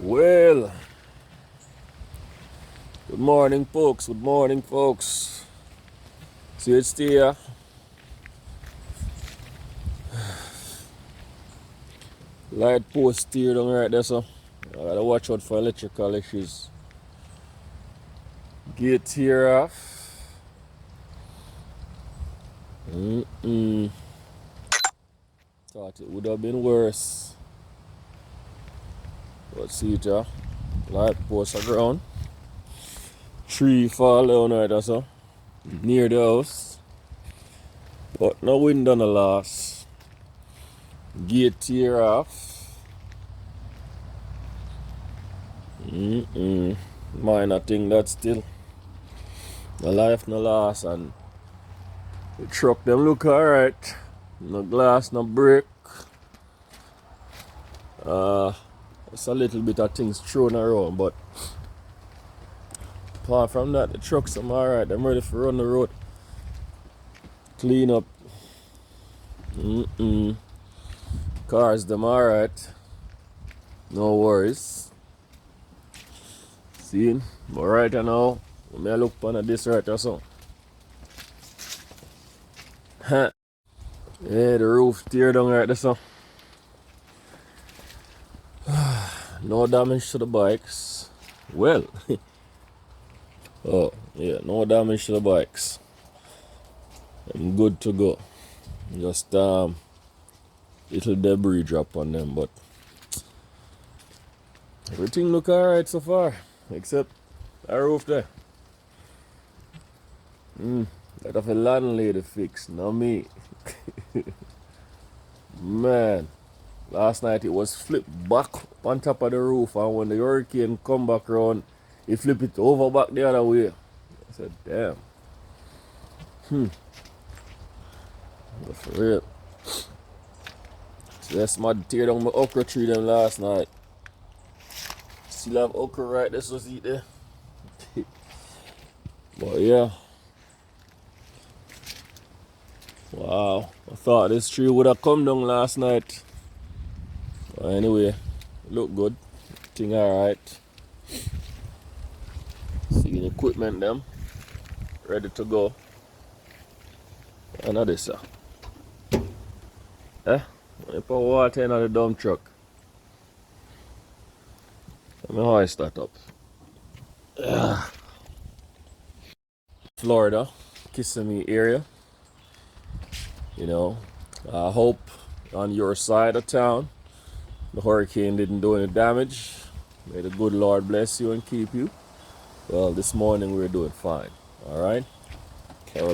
Well, good morning, folks. Good morning, folks. See it's here. Light post steer down right there, so I gotta watch out for electrical issues. Gate here off. Thought it would have been worse. But see it here. Light post aground. Tree fall down right there, so near the house. But no wind on the loss. Gate here off. Minor thing that still. No life, no loss, and the truck them look alright. No glass, no break. It's a little bit of things thrown around, but apart from that, the trucks them alright. I'm ready for run the road. Clean up. Cars them alright. No worries. See, but right now, when I look on this right or so. Yeah, the roof tear down right there, so. No damage to the bikes. Well, oh yeah, no damage to the bikes. I'm good to go. Just little debris drop on them, but everything look alright so far, except that roof there. That of a landlady fix, not me. Man, last night it was flipped back on top of the roof, and when the hurricane come back around, he flip it over back the other way. I said, damn. But for real. So that's my tear down my okra tree them last night. Still have okra right there, so see there. But yeah. Wow. I thought this tree would have come down last night. But anyway, look good. Thing alright. See the equipment them. Ready to go. Another sir. I put water in the dump truck. Let me hoist that up. Florida, Kissimmee area. You know, I hope on your side of town the hurricane didn't do any damage. May the good Lord bless you and keep you. Well, this morning we're doing fine. All right.